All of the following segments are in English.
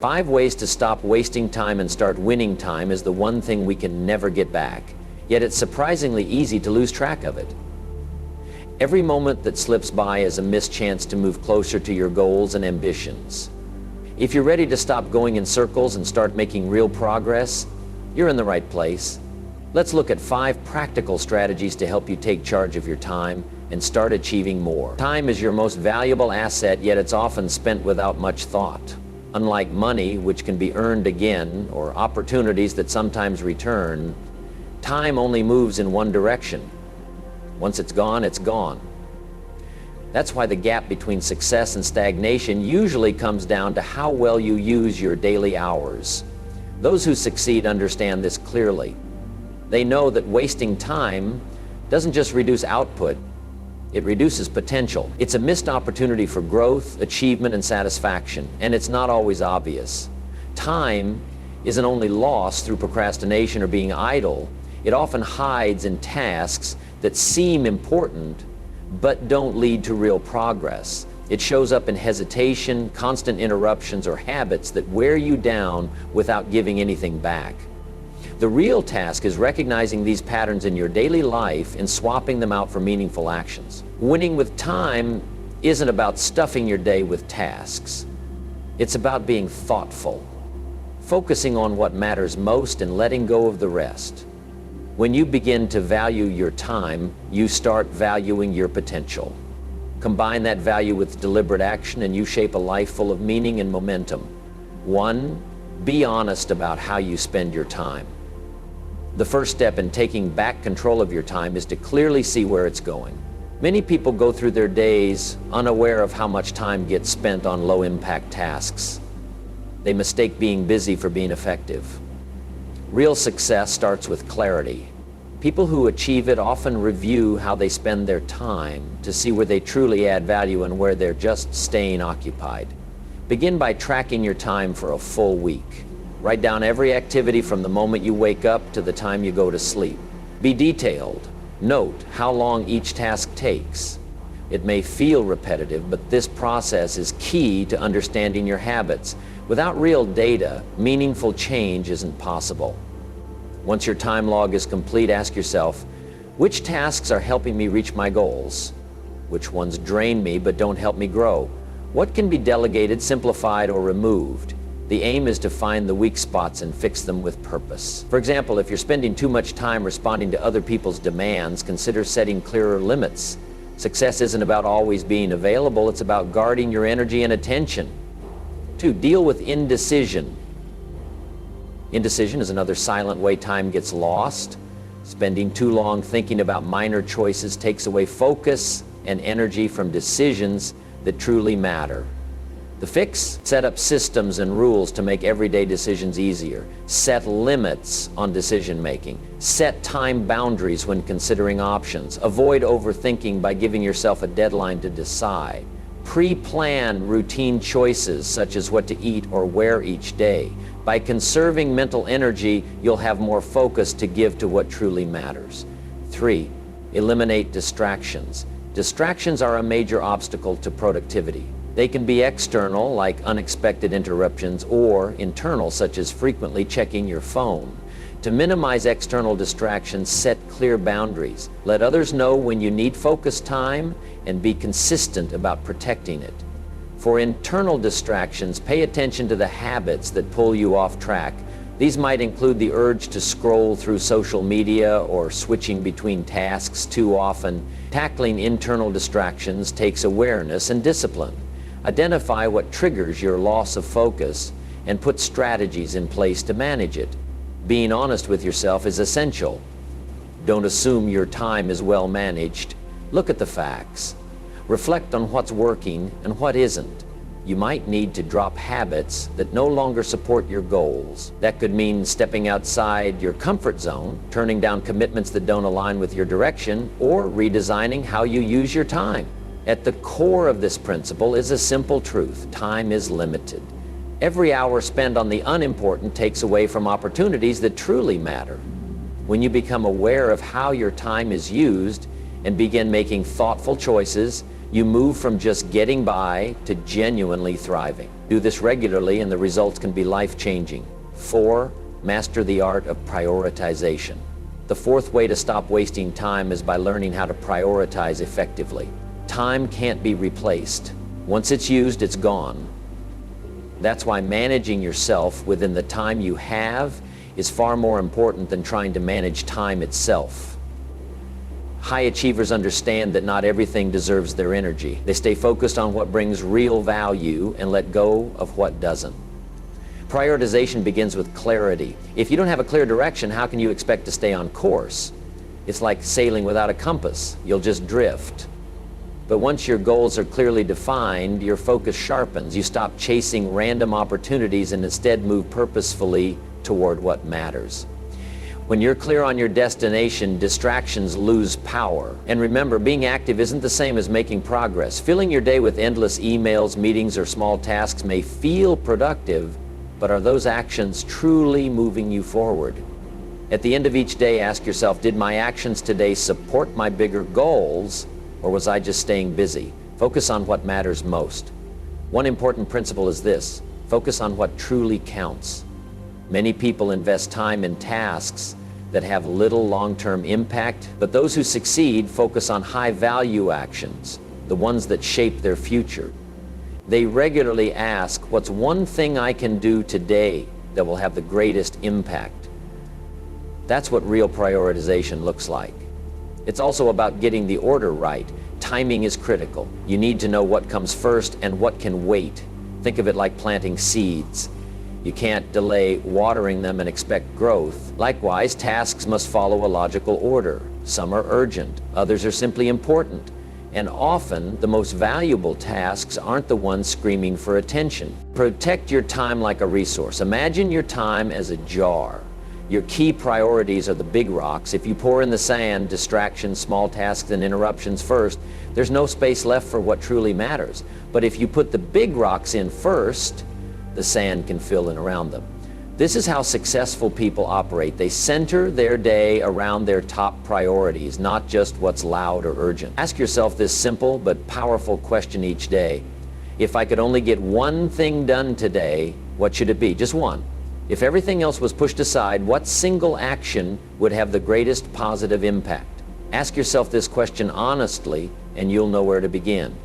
5 ways to stop wasting time and start winning time is the one thing we can never get back, yet it's surprisingly easy to lose track of it. Every moment that slips by is a missed chance to move closer to your goals and ambitions. If you're ready to stop going in circles and start making real progress, you're in the right place. Let's look at 5 practical strategies to help you take charge of your time and start achieving more. Time is your most valuable asset, yet it's often spent without much thought. Unlike money, which can be earned again, or opportunities that sometimes return, time only moves in one direction. Once it's gone, it's gone. That's why the gap between success and stagnation usually comes down to how well you use your daily hours. Those who succeed understand this clearly. They know that wasting time doesn't just reduce output, it reduces potential. It's a missed opportunity for growth, achievement, and satisfaction, and it's not always obvious. Time isn't only lost through procrastination or being idle, it often hides in tasks that seem important but don't lead to real progress. It shows up in hesitation, constant interruptions, or habits that wear you down without giving anything back. The real task is recognizing these patterns in your daily life and swapping them out for meaningful actions. Winning with time isn't about stuffing your day with tasks. It's about being thoughtful, focusing on what matters most and letting go of the rest. When you begin to value your time, you start valuing your potential. Combine that value with deliberate action and you shape a life full of meaning and momentum. 1, be honest about how you spend your time. The first step in taking back control of your time is to clearly see where it's going. Many people go through their days unaware of how much time gets spent on low-impact tasks. They mistake being busy for being effective. Real success starts with clarity. People who achieve it often review how they spend their time to see where they truly add value and where they're just staying occupied. Begin by tracking your time for a full week. Write down every activity from the moment you wake up to the time you go to sleep. Be detailed. Note how long each task takes. It may feel repetitive, but this process is key to understanding your habits. Without real data, meaningful change isn't possible. Once your time log is complete, ask yourself, which tasks are helping me reach my goals? Which ones drain me but don't help me grow? What can be delegated, simplified, or removed? The aim is to find the weak spots and fix them with purpose. For example, if you're spending too much time responding to other people's demands, consider setting clearer limits. Success isn't about always being available, it's about guarding your energy and attention. 2, deal with indecision. Indecision is another silent way time gets lost. Spending too long thinking about minor choices takes away focus and energy from decisions that truly matter. The fix? Set up systems and rules to make everyday decisions easier. Set limits on decision making. Set time boundaries when considering options. Avoid overthinking by giving yourself a deadline to decide. Pre-plan routine choices such as what to eat or wear each day. By conserving mental energy, you'll have more focus to give to what truly matters. 3, eliminate distractions. Distractions are a major obstacle to productivity. They can be external, like unexpected interruptions, or internal, such as frequently checking your phone. To minimize external distractions, set clear boundaries. Let others know when you need focused time and be consistent about protecting it. For internal distractions, pay attention to the habits that pull you off track. These might include the urge to scroll through social media or switching between tasks too often. Tackling internal distractions takes awareness and discipline. Identify what triggers your loss of focus and put strategies in place to manage it. Being honest with yourself is essential. Don't assume your time is well managed. Look at the facts. Reflect on what's working and what isn't. You might need to drop habits that no longer support your goals. That could mean stepping outside your comfort zone, turning down commitments that don't align with your direction, or redesigning how you use your time. At the core of this principle is a simple truth: time is limited. Every hour spent on the unimportant takes away from opportunities that truly matter. When you become aware of how your time is used and begin making thoughtful choices, You move from just getting by to genuinely thriving. Do this regularly and the results can be life-changing. 4, master the art of prioritization. The 4th way to stop wasting time is by learning how to prioritize effectively. Time can't be replaced. Once it's used, it's gone. That's why managing yourself within the time you have is far more important than trying to manage time itself. High achievers understand that not everything deserves their energy. They stay focused on what brings real value and let go of what doesn't. Prioritization begins with clarity. If you don't have a clear direction, how can you expect to stay on course? It's like sailing without a compass. You'll just drift. But once your goals are clearly defined, your focus sharpens. You stop chasing random opportunities and instead move purposefully toward what matters. When you're clear on your destination, distractions lose power. And remember, being active isn't the same as making progress. Filling your day with endless emails, meetings, or small tasks may feel productive, but are those actions truly moving you forward? At the end of each day, ask yourself, did my actions today support my bigger goals, or was I just staying busy? Focus on what matters most. One important principle is this: focus on what truly counts. Many people invest time in tasks that have little long-term impact, but those who succeed focus on high-value actions, the ones that shape their future. They regularly ask, what's one thing I can do today that will have the greatest impact? That's what real prioritization looks like. It's also about getting the order right. Timing is critical. You need to know what comes first and what can wait. Think of it like planting seeds. You can't delay watering them and expect growth. Likewise, tasks must follow a logical order. Some are urgent, others are simply important. And often, the most valuable tasks aren't the ones screaming for attention. Protect your time like a resource. Imagine your time as a jar. Your key priorities are the big rocks. If you pour in the sand, distractions, small tasks, and interruptions first, there's no space left for what truly matters. But if you put the big rocks in first, the sand can fill in around them. This is how successful people operate. They center their day around their top priorities, not just what's loud or urgent. Ask yourself this simple but powerful question each day. If I could only get one thing done today, what should it be? Just one. If everything else was pushed aside, what single action would have the greatest positive impact? Ask yourself this question honestly, and you'll know where to begin.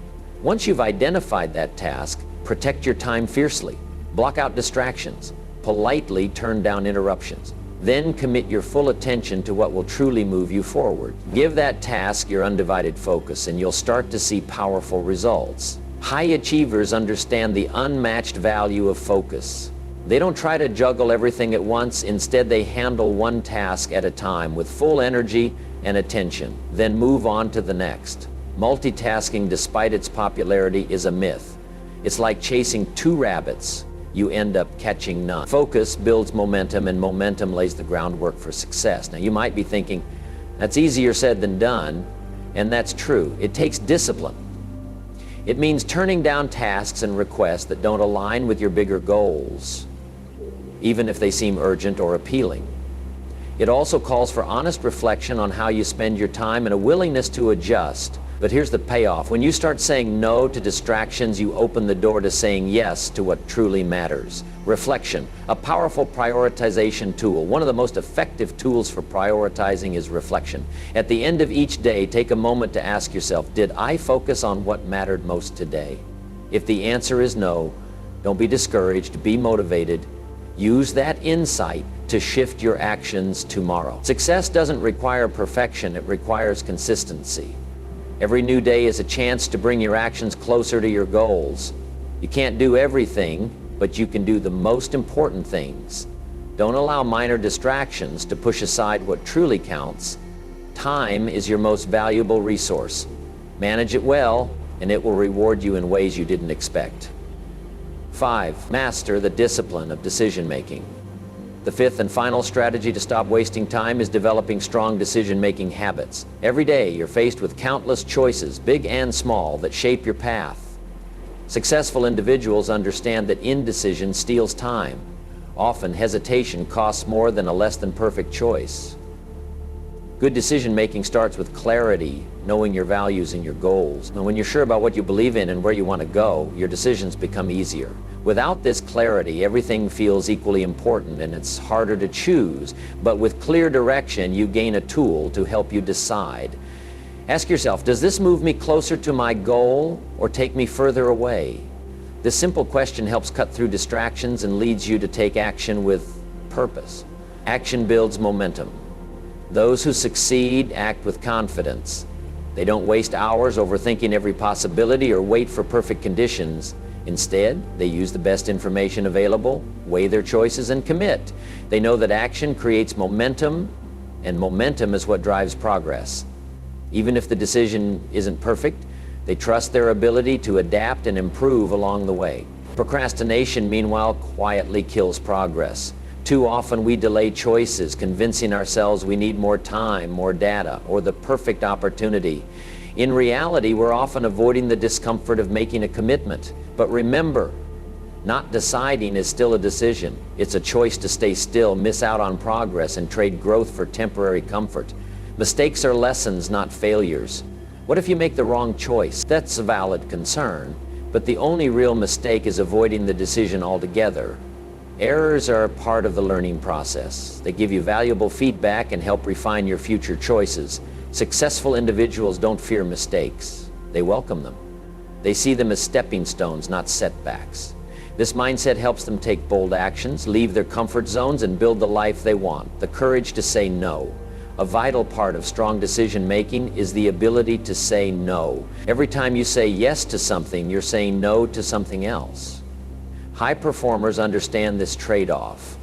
Once you've identified that task, protect your time fiercely. Block out distractions. Politely turn down interruptions. Then commit your full attention to what will truly move you forward. Give that task your undivided focus, and you'll start to see powerful results. High achievers understand the unmatched value of focus. They don't try to juggle everything at once. Instead, they handle one task at a time with full energy and attention, then move on to the next. Multitasking, despite its popularity, is a myth. It's like chasing two rabbits. You end up catching none. Focus builds momentum, and momentum lays the groundwork for success. Now, you might be thinking, that's easier said than done, and that's true. It takes discipline. It means turning down tasks and requests that don't align with your bigger goals, even if they seem urgent or appealing. It also calls for honest reflection on how you spend your time and a willingness to adjust. But here's the payoff. When you start saying no to distractions, you open the door to saying yes to what truly matters. Reflection, a powerful prioritization tool. One of the most effective tools for prioritizing is reflection. At the end of each day, take a moment to ask yourself, did I focus on what mattered most today? If the answer is no, don't be discouraged, be motivated. Use that insight to shift your actions tomorrow. Success doesn't require perfection, it requires consistency. Every new day is a chance to bring your actions closer to your goals. You can't do everything, but you can do the most important things. Don't allow minor distractions to push aside what truly counts. Time is your most valuable resource. Manage it well, and it will reward you in ways you didn't expect. 5. Master the discipline of decision-making. The 5th and final strategy to stop wasting time is developing strong decision-making habits. Every day you're faced with countless choices, big and small, that shape your path. Successful individuals understand that indecision steals time. Often hesitation costs more than a less than perfect choice. Good decision making starts with clarity, knowing your values and your goals. And when you're sure about what you believe in and where you want to go, your decisions become easier. Without this clarity, everything feels equally important and it's harder to choose. But with clear direction, you gain a tool to help you decide. Ask yourself, does this move me closer to my goal or take me further away? This simple question helps cut through distractions and leads you to take action with purpose. Action builds momentum. Those who succeed act with confidence. They don't waste hours overthinking every possibility or wait for perfect conditions. Instead, they use the best information available, weigh their choices, and commit. They know that action creates momentum, and momentum is what drives progress. Even if the decision isn't perfect, they trust their ability to adapt and improve along the way. Procrastination, meanwhile, quietly kills progress. Too often we delay choices, convincing ourselves we need more time, more data, or the perfect opportunity. In reality, we're often avoiding the discomfort of making a commitment. But remember, not deciding is still a decision. It's a choice to stay still, miss out on progress, and trade growth for temporary comfort. Mistakes are lessons, not failures. What if you make the wrong choice? That's a valid concern, but the only real mistake is avoiding the decision altogether. Errors are part of the learning process. They give you valuable feedback and help refine your future choices. Successful individuals don't fear mistakes. They welcome them. They see them as stepping stones, not setbacks. This mindset helps them take bold actions, leave their comfort zones, and build the life they want. The courage to say no. A vital part of strong decision making is the ability to say no. Every time you say yes to something, you're saying no to something else. High performers understand this trade-off.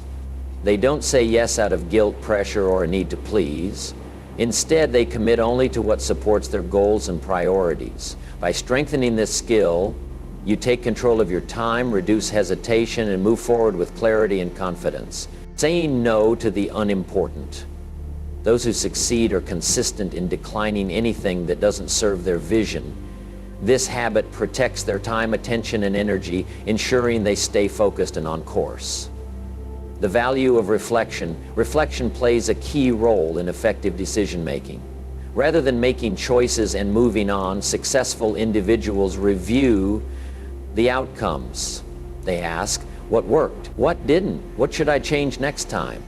They don't say yes out of guilt, pressure, or a need to please. Instead, they commit only to what supports their goals and priorities. By strengthening this skill, you take control of your time, reduce hesitation, and move forward with clarity and confidence. Saying no to the unimportant. Those who succeed are consistent in declining anything that doesn't serve their vision. This habit protects their time, attention, and energy, ensuring they stay focused and on course. The value of reflection. Reflection plays a key role in effective decision-making. Rather than making choices and moving on, successful individuals review the outcomes. They ask, what worked? What didn't? What should I change next time?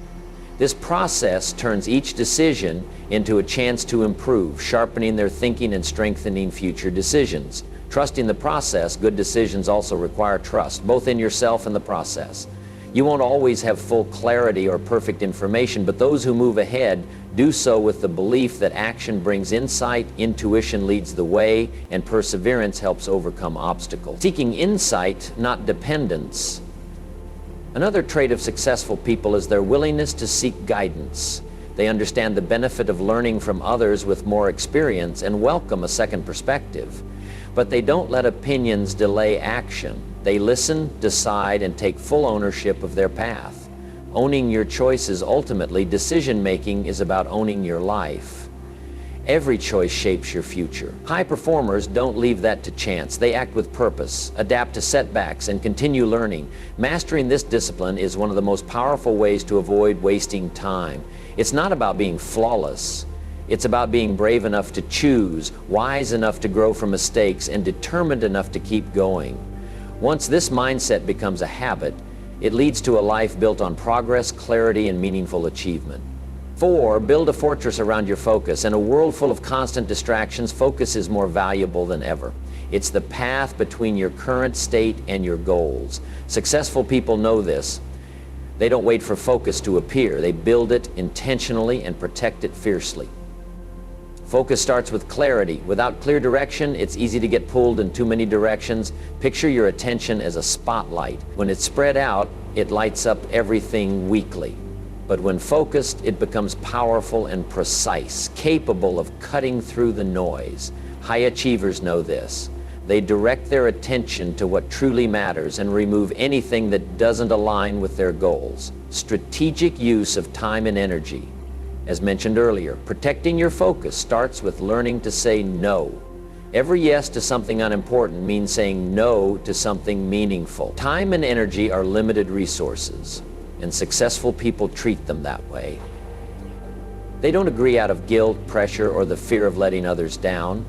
This process turns each decision into a chance to improve, sharpening their thinking and strengthening future decisions. Trusting the process, good decisions also require trust, both in yourself and the process. You won't always have full clarity or perfect information, but those who move ahead do so with the belief that action brings insight, intuition leads the way, and perseverance helps overcome obstacles. Seeking insight, not dependence. Another trait of successful people is their willingness to seek guidance. They understand the benefit of learning from others with more experience and welcome a second perspective. But they don't let opinions delay action. They listen, decide, and take full ownership of their path. Owning your choices, ultimately, decision-making is about owning your life. Every choice shapes your future. High performers don't leave that to chance. They act with purpose, adapt to setbacks, and continue learning. Mastering this discipline is one of the most powerful ways to avoid wasting time. It's not about being flawless. It's about being brave enough to choose, wise enough to grow from mistakes, and determined enough to keep going. Once this mindset becomes a habit, it leads to a life built on progress, clarity, and meaningful achievement. 4, build a fortress around your focus. In a world full of constant distractions, focus is more valuable than ever. It's the path between your current state and your goals. Successful people know this. They don't wait for focus to appear. They build it intentionally and protect it fiercely. Focus starts with clarity. Without clear direction, it's easy to get pulled in too many directions. Picture your attention as a spotlight. When it's spread out, it lights up everything weakly. But when focused, it becomes powerful and precise, capable of cutting through the noise. High achievers know this. They direct their attention to what truly matters and remove anything that doesn't align with their goals. Strategic use of time and energy. As mentioned earlier, protecting your focus starts with learning to say no. Every yes to something unimportant means saying no to something meaningful. Time and energy are limited resources, and successful people treat them that way. They don't agree out of guilt, pressure, or the fear of letting others down.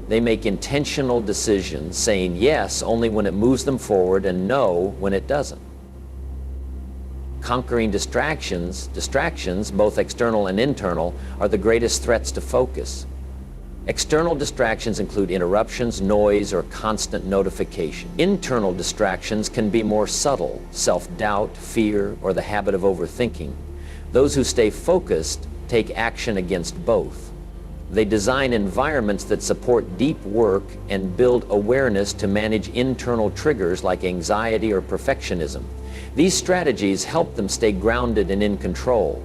They make intentional decisions, saying yes only when it moves them forward and no when it doesn't. Conquering distractions, both external and internal, are the greatest threats to focus. External distractions include interruptions, noise, or constant notification. Internal distractions can be more subtle: self-doubt, fear, or the habit of overthinking. Those who stay focused take action against both. They design environments that support deep work and build awareness to manage internal triggers like anxiety or perfectionism. These strategies help them stay grounded and in control.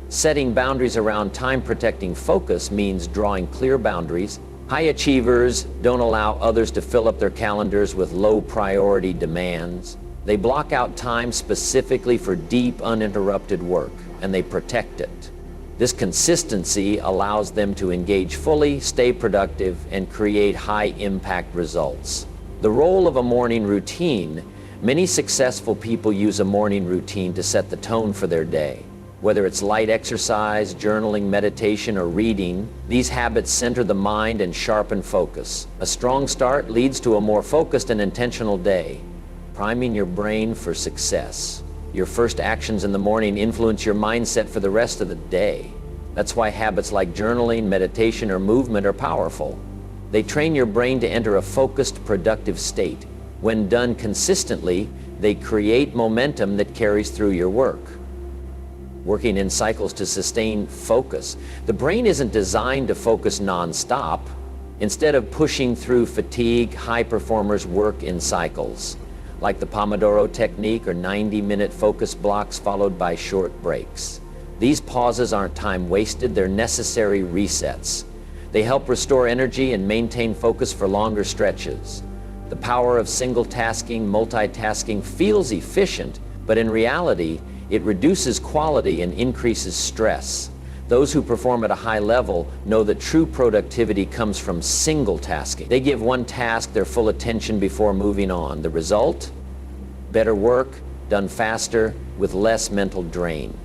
Setting boundaries around time-protecting focus means drawing clear boundaries. High achievers don't allow others to fill up their calendars with low-priority demands. They block out time specifically for deep, uninterrupted work, and they protect it. This consistency allows them to engage fully, stay productive, and create high-impact results. The role of a morning routine. Many successful people use a morning routine to set the tone for their day. Whether it's light exercise, journaling, meditation, or reading, these habits center the mind and sharpen focus. A strong start leads to a more focused and intentional day, priming your brain for success. Your first actions in the morning influence your mindset for the rest of the day. That's why habits like journaling, meditation, or movement are powerful. They train your brain to enter a focused, productive state. When done consistently, they create momentum that carries through your work. Working in cycles to sustain focus. The brain isn't designed to focus non-stop. Instead of pushing through fatigue, high performers work in cycles, like the Pomodoro technique, or 90-minute focus blocks followed by short breaks. These pauses aren't time wasted, they're necessary resets. They help restore energy and maintain focus for longer stretches. The power of single-tasking, multitasking feels efficient, but in reality, it reduces quality and increases stress. Those who perform at a high level know that true productivity comes from single tasking. They give one task their full attention before moving on. The result? Better work, done faster, with less mental drain.